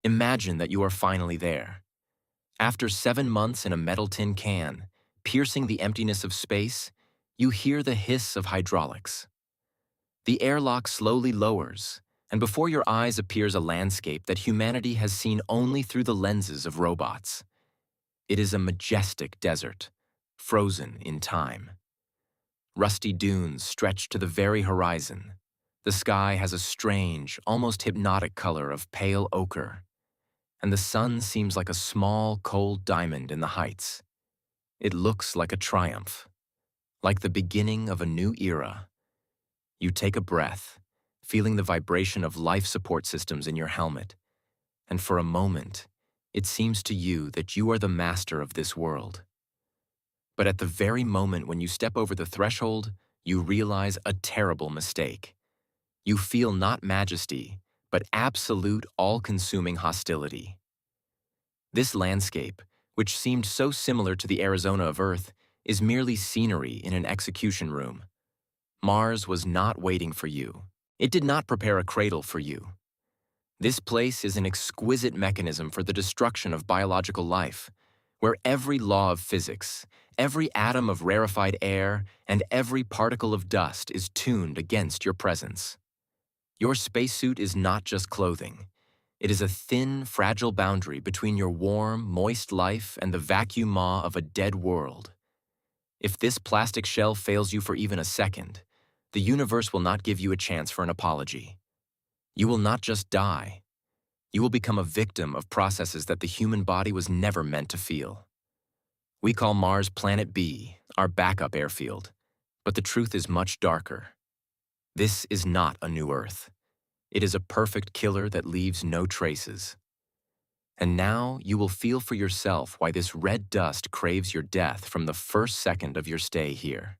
Imagine that you are finally there. After 7 months in a metal tin can, piercing the emptiness of space, you hear the hiss of hydraulics. The airlock slowly lowers, and before your eyes appears a landscape that humanity has seen only through the lenses of robots. It is a majestic desert, frozen in time. Rusty dunes stretch to the very horizon. The sky has a strange, almost hypnotic color of pale ochre, and the sun seems like a small, cold diamond in the heights. It looks like a triumph, like the beginning of a new era. You take a breath, feeling the vibration of life support systems in your helmet, and for a moment, it seems to you that you are the master of this world. But at the very moment when you step over the threshold, you realize a terrible mistake. You feel not majesty, but absolute, all-consuming hostility. This landscape, which seemed so similar to the Arizona of Earth, is merely scenery in an execution room. Mars was not waiting for you. It did not prepare a cradle for you. This place is an exquisite mechanism for the destruction of biological life, where every law of physics, every atom of rarefied air, and every particle of dust is tuned against your presence. Your spacesuit is not just clothing. It is a thin, fragile boundary between your warm, moist life and the vacuum maw of a dead world. If this plastic shell fails you for even a second, the universe will not give you a chance for an apology. You will not just die. You will become a victim of processes that the human body was never meant to feel. We call Mars Planet B, our backup airfield, but the truth is much darker. This is not a new Earth. It is a perfect killer that leaves no traces. And now you will feel for yourself why this red dust craves your death from the first second of your stay here.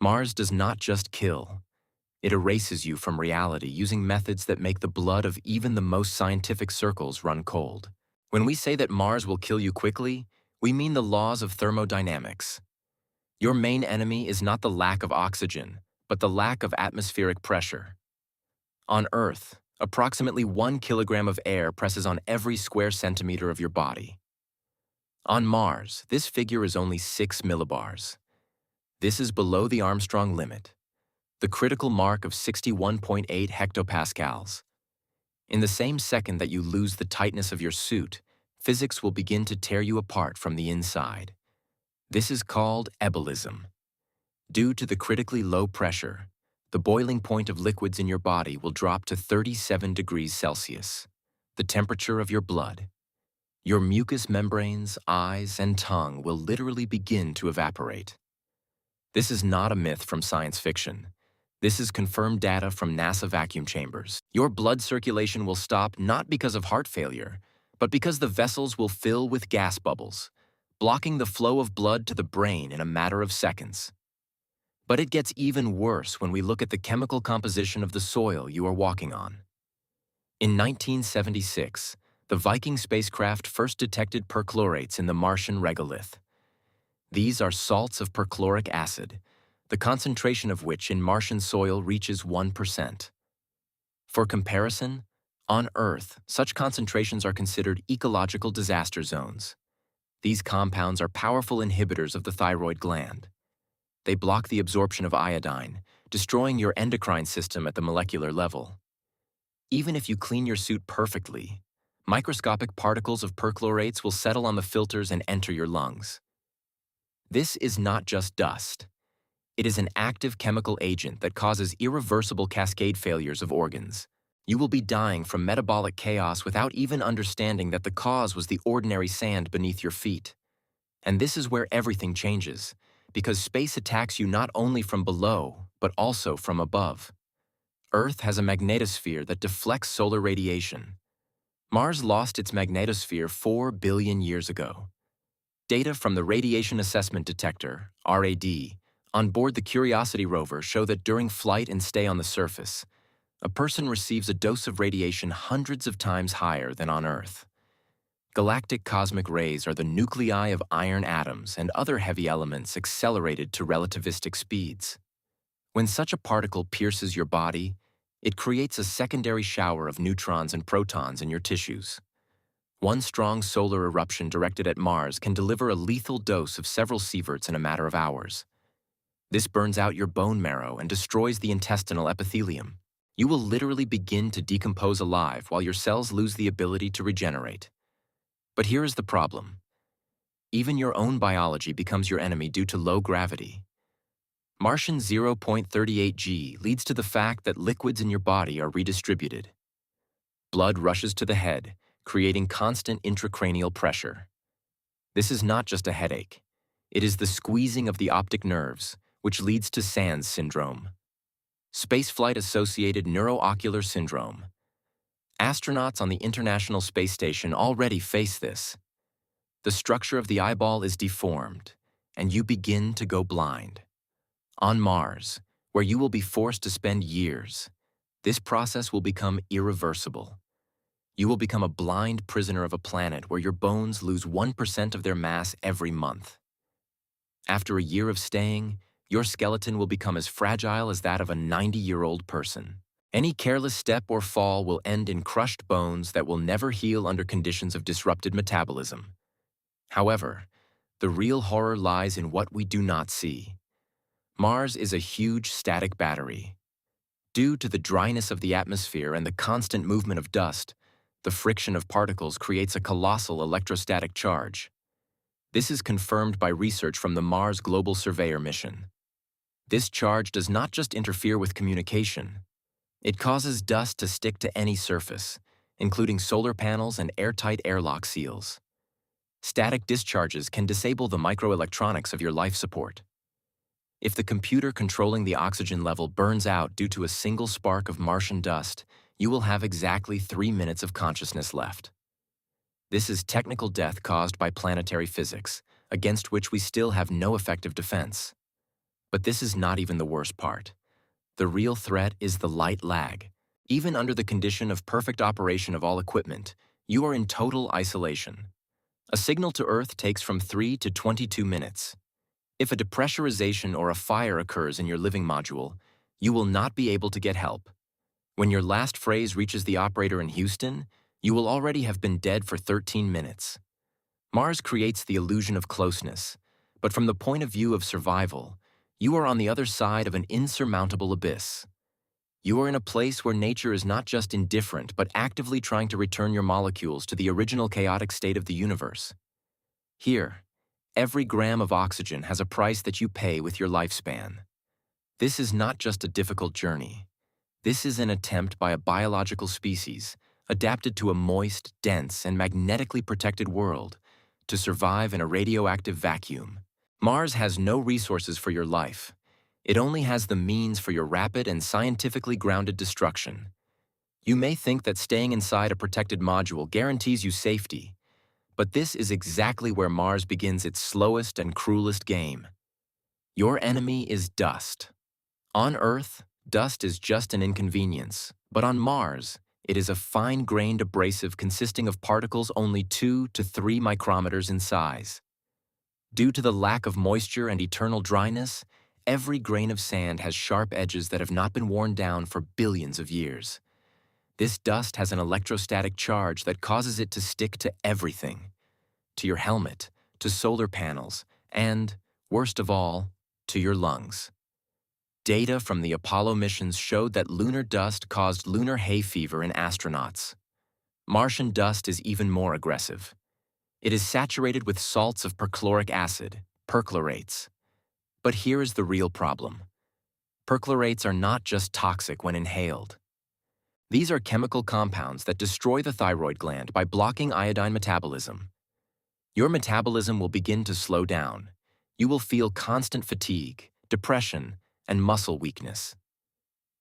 Mars does not just kill. It erases you from reality using methods that make the blood of even the most scientific circles run cold. When we say that Mars will kill you quickly, we mean the laws of thermodynamics. Your main enemy is not the lack of oxygen, but the lack of atmospheric pressure. On Earth, approximately 1 kilogram of air presses on every square centimeter of your body. On Mars, this figure is only 6 millibars. This is below the Armstrong limit, the critical mark of 61.8 hectopascals. In the same second that you lose the tightness of your suit, physics will begin to tear you apart from the inside. This is called ebulism. Due to the critically low pressure, the boiling point of liquids in your body will drop to 37 degrees Celsius, the temperature of your blood. Your mucous membranes, eyes, and tongue will literally begin to evaporate. This is not a myth from science fiction. This is confirmed data from NASA vacuum chambers. Your blood circulation will stop not because of heart failure, but because the vessels will fill with gas bubbles, blocking the flow of blood to the brain in a matter of seconds. But it gets even worse when we look at the chemical composition of the soil you are walking on. In 1976, the Viking spacecraft first detected perchlorates in the Martian regolith. These are salts of perchloric acid, the concentration of which in Martian soil reaches 1%. For comparison, on Earth, such concentrations are considered ecological disaster zones. These compounds are powerful inhibitors of the thyroid gland. They block the absorption of iodine, destroying your endocrine system at the molecular level. Even if you clean your suit perfectly, microscopic particles of perchlorates will settle on the filters and enter your lungs. This is not just dust. It is an active chemical agent that causes irreversible cascade failures of organs. You will be dying from metabolic chaos without even understanding that the cause was the ordinary sand beneath your feet. And this is where everything changes, because space attacks you not only from below, but also from above. Earth has a magnetosphere that deflects solar radiation. Mars lost its magnetosphere 4 billion years ago. Data from the Radiation Assessment Detector, RAD, on board the Curiosity rover show that during flight and stay on the surface, a person receives a dose of radiation hundreds of times higher than on Earth. Galactic cosmic rays are the nuclei of iron atoms and other heavy elements accelerated to relativistic speeds. When such a particle pierces your body, It creates a secondary shower of neutrons and protons in your tissues. One strong solar eruption directed at Mars can deliver a lethal dose of several sieverts in a matter of hours. This burns out your bone marrow and destroys the intestinal epithelium. You will literally begin to decompose alive while your cells lose the ability to regenerate. But here is the problem. Even your own biology becomes your enemy due to low gravity. Martian 0.38G leads to the fact that liquids in your body are redistributed. Blood rushes to the head, creating constant intracranial pressure. This is not just a headache. It is the squeezing of the optic nerves, which leads to SANS syndrome. Spaceflight-associated neuroocular syndrome. Astronauts on the International Space Station already face this. The structure of the eyeball is deformed, and you begin to go blind. On Mars, where you will be forced to spend years, this process will become irreversible. You will become a blind prisoner of a planet where your bones lose 1% of their mass every month. After a year of staying, your skeleton will become as fragile as that of a 90-year-old person. Any careless step or fall will end in crushed bones that will never heal under conditions of disrupted metabolism. However, the real horror lies in what we do not see. Mars is a huge static battery. Due to the dryness of the atmosphere and the constant movement of dust, the friction of particles creates a colossal electrostatic charge. This is confirmed by research from the Mars Global Surveyor mission. This charge does not just interfere with communication. It causes dust to stick to any surface, including solar panels and airtight airlock seals. Static discharges can disable the microelectronics of your life support. If the computer controlling the oxygen level burns out due to a single spark of Martian dust, you will have exactly 3 minutes of consciousness left. This is technical death caused by planetary physics, against which we still have no effective defense. But this is not even the worst part. The real threat is the light lag. Even under the condition of perfect operation of all equipment, you are in total isolation. A signal to Earth takes from 3 to 22 minutes. If a depressurization or a fire occurs in your living module, you will not be able to get help. When your last phrase reaches the operator in Houston, you will already have been dead for 13 minutes. Mars creates the illusion of closeness, but from the point of view of survival, you are on the other side of an insurmountable abyss. You are in a place where nature is not just indifferent, but actively trying to return your molecules to the original chaotic state of the universe. Here, every gram of oxygen has a price that you pay with your lifespan. This is not just a difficult journey. This is an attempt by a biological species, adapted to a moist, dense, and magnetically protected world, to survive in a radioactive vacuum. Mars has no resources for your life. It only has the means for your rapid and scientifically grounded destruction. You may think that staying inside a protected module guarantees you safety, but this is exactly where Mars begins its slowest and cruelest game. Your enemy is dust. On Earth, dust is just an inconvenience, but on Mars, it is a fine-grained abrasive consisting of particles only 2 to 3 micrometers in size. Due to the lack of moisture and eternal dryness, every grain of sand has sharp edges that have not been worn down for billions of years. This dust has an electrostatic charge that causes it to stick to everything. To your helmet, to solar panels, and, worst of all, to your lungs. Data from the Apollo missions showed that lunar dust caused lunar hay fever in astronauts. Martian dust is even more aggressive. It is saturated with salts of perchloric acid, perchlorates. But here is the real problem. Perchlorates are not just toxic when inhaled. These are chemical compounds that destroy the thyroid gland by blocking iodine metabolism. Your metabolism will begin to slow down. You will feel constant fatigue, depression, and muscle weakness.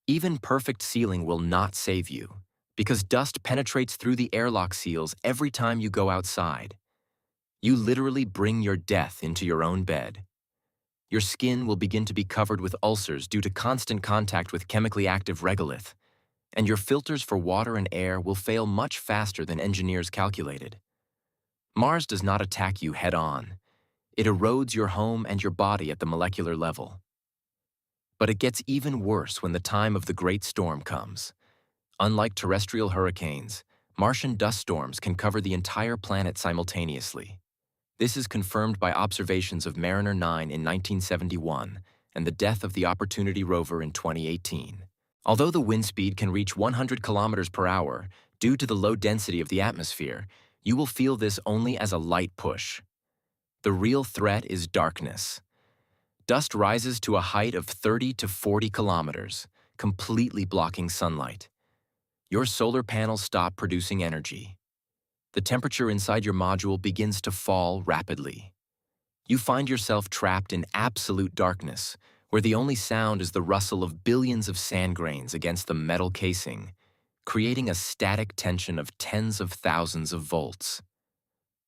Even perfect sealing will not save you, because dust penetrates through the airlock seals every time you go outside. You literally bring your death into your own bed. Your skin will begin to be covered with ulcers due to constant contact with chemically active regolith, and your filters for water and air will fail much faster than engineers calculated. Mars does not attack you head-on. It erodes your home and your body at the molecular level. But it gets even worse when the time of the great storm comes. Unlike terrestrial hurricanes, Martian dust storms can cover the entire planet simultaneously. This is confirmed by observations of Mariner 9 in 1971 and the death of the Opportunity rover in 2018. Although the wind speed can reach 100 kilometers per hour, due to the low density of the atmosphere, you will feel this only as a light push. The real threat is darkness. Dust rises to a height of 30 to 40 kilometers, completely blocking sunlight. Your solar panels stop producing energy. The temperature inside your module begins to fall rapidly. You find yourself trapped in absolute darkness, where the only sound is the rustle of billions of sand grains against the metal casing, creating a static tension of tens of thousands of volts.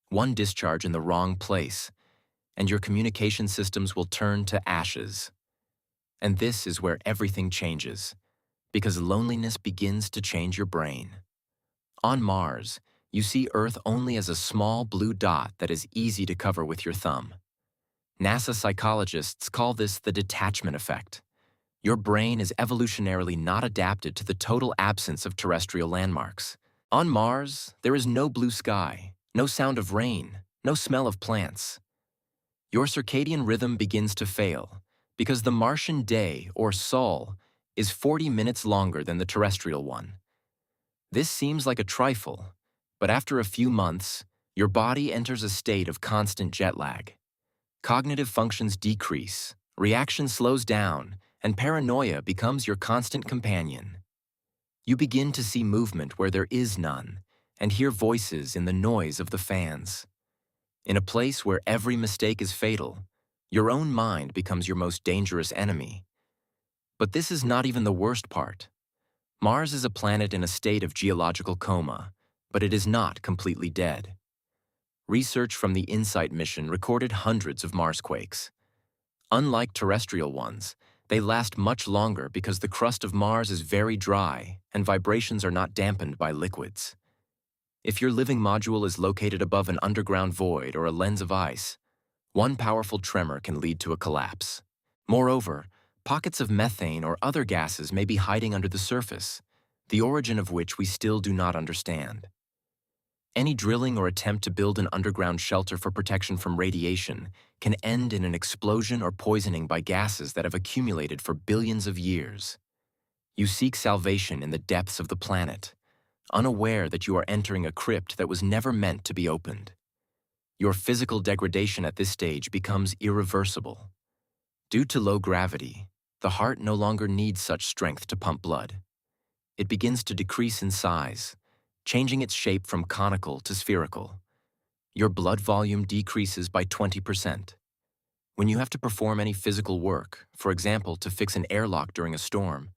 One discharge in the wrong place, and your communication systems will turn to ashes. And this is where everything changes, because loneliness begins to change your brain. On Mars, you see Earth only as a small blue dot that is easy to cover with your thumb. NASA psychologists call this the detachment effect. Your brain is evolutionarily not adapted to the total absence of terrestrial landmarks. On Mars, there is no blue sky, no sound of rain, no smell of plants. Your circadian rhythm begins to fail because the Martian day, or sol, is 40 minutes longer than the terrestrial one. This seems like a trifle, but after a few months, your body enters a state of constant jet lag. Cognitive functions decrease, reaction slows down, and paranoia becomes your constant companion. You begin to see movement where there is none, and hear voices in the noise of the fans. In a place where every mistake is fatal, your own mind becomes your most dangerous enemy. But this is not even the worst part. Mars is a planet in a state of geological coma, but it is not completely dead. Research from the InSight mission recorded hundreds of Marsquakes. Unlike terrestrial ones, they last much longer because the crust of Mars is very dry and vibrations are not dampened by liquids. If your living module is located above an underground void or a lens of ice, one powerful tremor can lead to a collapse. Moreover, pockets of methane or other gases may be hiding under the surface, the origin of which we still do not understand. Any drilling or attempt to build an underground shelter for protection from radiation can end in an explosion or poisoning by gases that have accumulated for billions of years. You seek salvation in the depths of the planet, unaware that you are entering a crypt that was never meant to be opened. Your physical degradation at this stage becomes irreversible. Due to low gravity, the heart no longer needs such strength to pump blood. It begins to decrease in size, changing its shape from conical to spherical. Your blood volume decreases by 20%. When you have to perform any physical work, for example, to fix an airlock during a storm,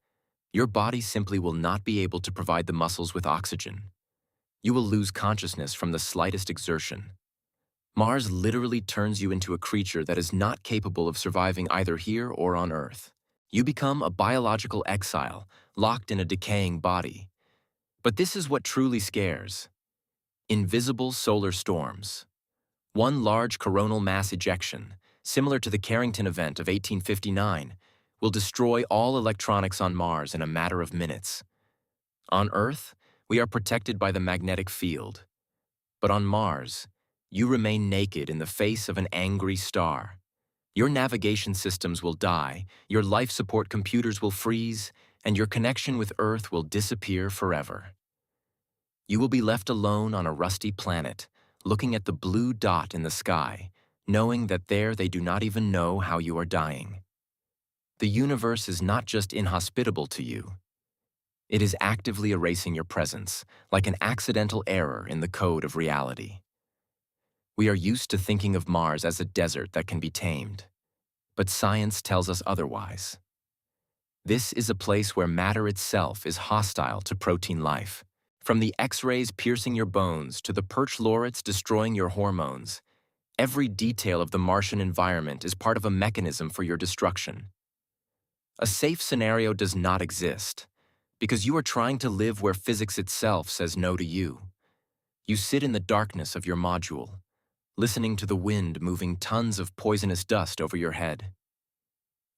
your body simply will not be able to provide the muscles with oxygen. You will lose consciousness from the slightest exertion. Mars literally turns you into a creature that is not capable of surviving either here or on Earth. You become a biological exile, locked in a decaying body. But this is what truly scares. Invisible solar storms. One large coronal mass ejection, similar to the Carrington event of 1859, will destroy all electronics on Mars in a matter of minutes. On Earth, we are protected by the magnetic field. But on Mars, you remain naked in the face of an angry star. Your navigation systems will die, your life support computers will freeze, and your connection with Earth will disappear forever. You will be left alone on a rusty planet, looking at the blue dot in the sky, knowing that there they do not even know how you are dying. The universe is not just inhospitable to you. It is actively erasing your presence, like an accidental error in the code of reality. We are used to thinking of Mars as a desert that can be tamed, but science tells us otherwise. This is a place where matter itself is hostile to protein life. From the X-rays piercing your bones to the perch lorets destroying your hormones, every detail of the Martian environment is part of a mechanism for your destruction. A safe scenario does not exist, because you are trying to live where physics itself says no to you. You sit in the darkness of your module, listening to the wind moving tons of poisonous dust over your head.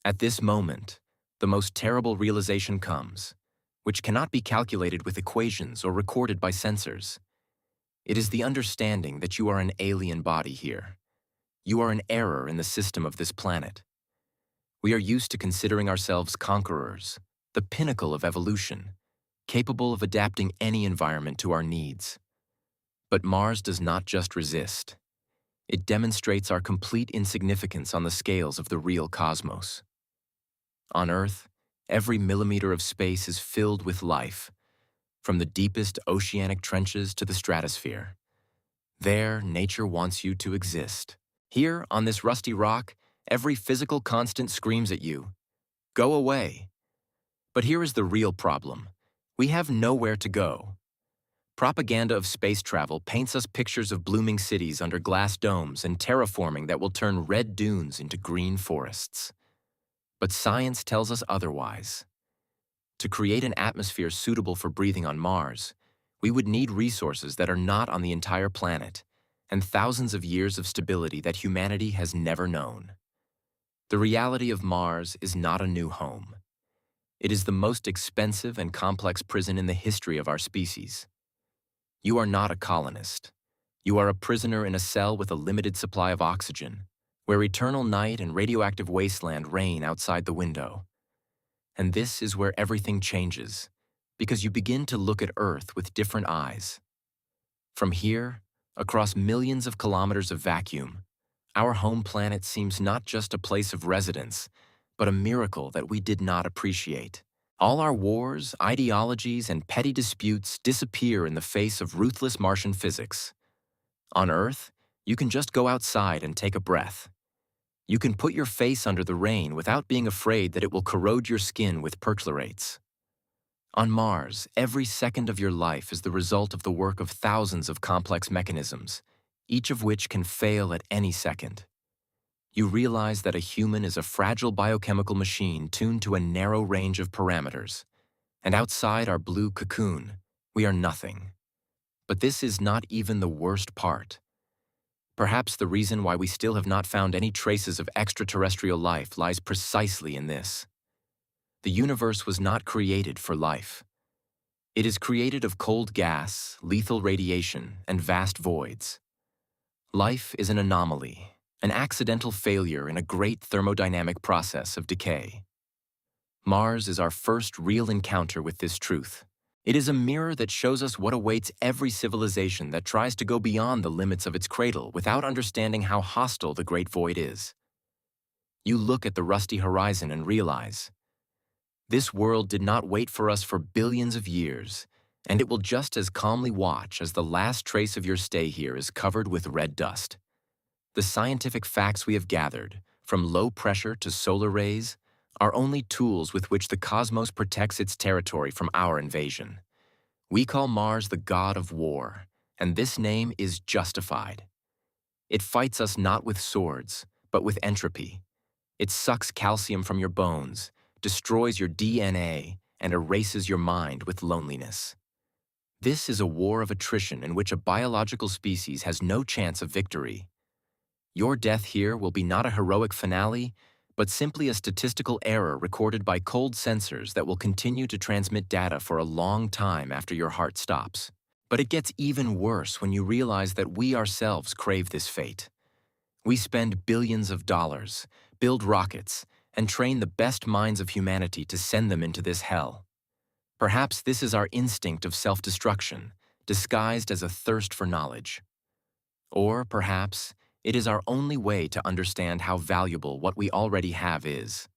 At this moment, the most terrible realization comes. which cannot be calculated with equations or recorded by sensors. It is the understanding that you are an alien body here. You are an error in the system of this planet. We are used to considering ourselves conquerors, the pinnacle of evolution, capable of adapting any environment to our needs. But Mars does not just resist. It demonstrates our complete insignificance on the scales of the real cosmos. On Earth, every millimeter of space is filled with life, from the deepest oceanic trenches to the stratosphere. There, nature wants you to exist. Here, on this rusty rock, every physical constant screams at you, "Go away." But here is the real problem. We have nowhere to go. Propaganda of space travel paints us pictures of blooming cities under glass domes and terraforming that will turn red dunes into green forests. But science tells us otherwise. To create an atmosphere suitable for breathing on Mars, we would need resources that are not on the entire planet, and thousands of years of stability that humanity has never known. The reality of Mars is not a new home. It is the most expensive and complex prison in the history of our species. You are not a colonist. You are a prisoner in a cell with a limited supply of oxygen, where eternal night and radioactive wasteland reign outside the window. And this is where everything changes, because you begin to look at Earth with different eyes. From here, across millions of kilometers of vacuum, our home planet seems not just a place of residence, but a miracle that we did not appreciate. All our wars, ideologies, and petty disputes disappear in the face of ruthless Martian physics. On Earth, you can just go outside and take a breath. You can put your face under the rain without being afraid that it will corrode your skin with perchlorates. On Mars, every second of your life is the result of the work of thousands of complex mechanisms, each of which can fail at any second. You realize that a human is a fragile biochemical machine tuned to a narrow range of parameters, and outside our blue cocoon, we are nothing. But this is not even the worst part. Perhaps the reason why we still have not found any traces of extraterrestrial life lies precisely in this. The universe was not created for life. It is created of cold gas, lethal radiation, and vast voids. Life is an anomaly, an accidental failure in a great thermodynamic process of decay. Mars is our first real encounter with this truth. It is a mirror that shows us what awaits every civilization that tries to go beyond the limits of its cradle without understanding how hostile the great void is. You look at the rusty horizon and realize, this world did not wait for us for billions of years, and it will just as calmly watch as the last trace of your stay here is covered with red dust. The scientific facts we have gathered, from low pressure to solar rays, are only tools with which the cosmos protects its territory from our invasion. We call Mars the god of war, and this name is justified. It fights us not with swords, but with entropy. It sucks calcium from your bones, destroys your DNA, and erases your mind with loneliness. This is a war of attrition in which a biological species has no chance of victory. Your death here will be not a heroic finale, but simply a statistical error recorded by cold sensors that will continue to transmit data for a long time after your heart stops. But it gets even worse when you realize that we ourselves crave this fate. We spend billions of dollars, build rockets, and train the best minds of humanity to send them into this hell. Perhaps this is our instinct of self-destruction, disguised as a thirst for knowledge. Or perhaps it is our only way to understand how valuable what we already have is.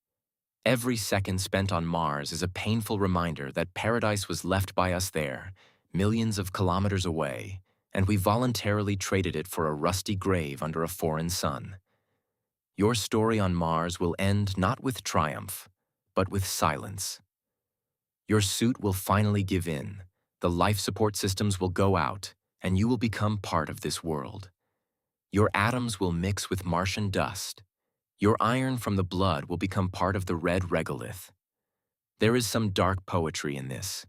Every second spent on Mars is a painful reminder that paradise was left by us there, millions of kilometers away, and we voluntarily traded it for a rusty grave under a foreign sun. Your story on Mars will end not with triumph, but with silence. Your suit will finally give in, the life support systems will go out, and you will become part of this world. Your atoms will mix with Martian dust. Your iron from the blood will become part of the red regolith. There is some dark poetry in this.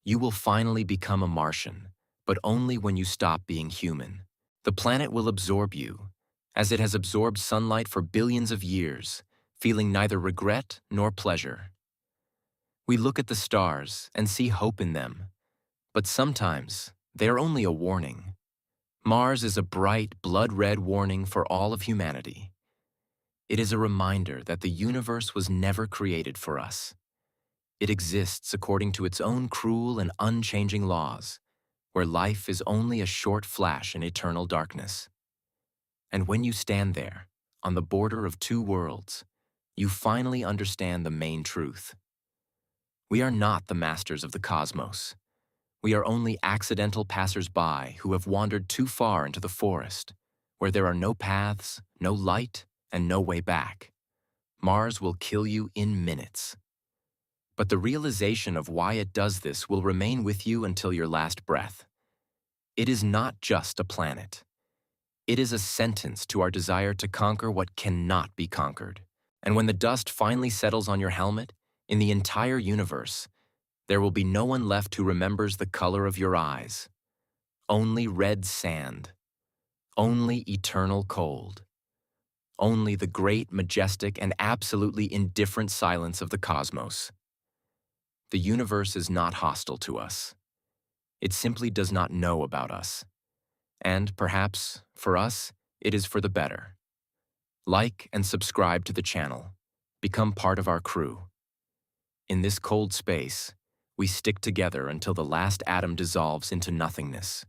You will finally become a Martian, but only when you stop being human. The planet will absorb you, as it has absorbed sunlight for billions of years, feeling neither regret nor pleasure. We look at the stars and see hope in them, but sometimes they are only a warning. Mars is a bright, blood-red warning for all of humanity. It is a reminder that the universe was never created for us. It exists according to its own cruel and unchanging laws, where life is only a short flash in eternal darkness. And when you stand there, on the border of two worlds, you finally understand the main truth. We are not the masters of the cosmos. We are only accidental passers-by who have wandered too far into the forest, where there are no paths, no light, and no way back. Mars will kill you in minutes. But the realization of why it does this will remain with you until your last breath. It is not just a planet. It is a sentence to our desire to conquer what cannot be conquered. And when the dust finally settles on your helmet, in the entire universe, there will be no one left who remembers the color of your eyes. Only red sand. Only eternal cold. Only the great, majestic, and absolutely indifferent silence of the cosmos. The universe is not hostile to us. It simply does not know about us. And perhaps, for us, it is for the better. Like and subscribe to the channel. Become part of our crew. In this cold space, we stick together until the last atom dissolves into nothingness.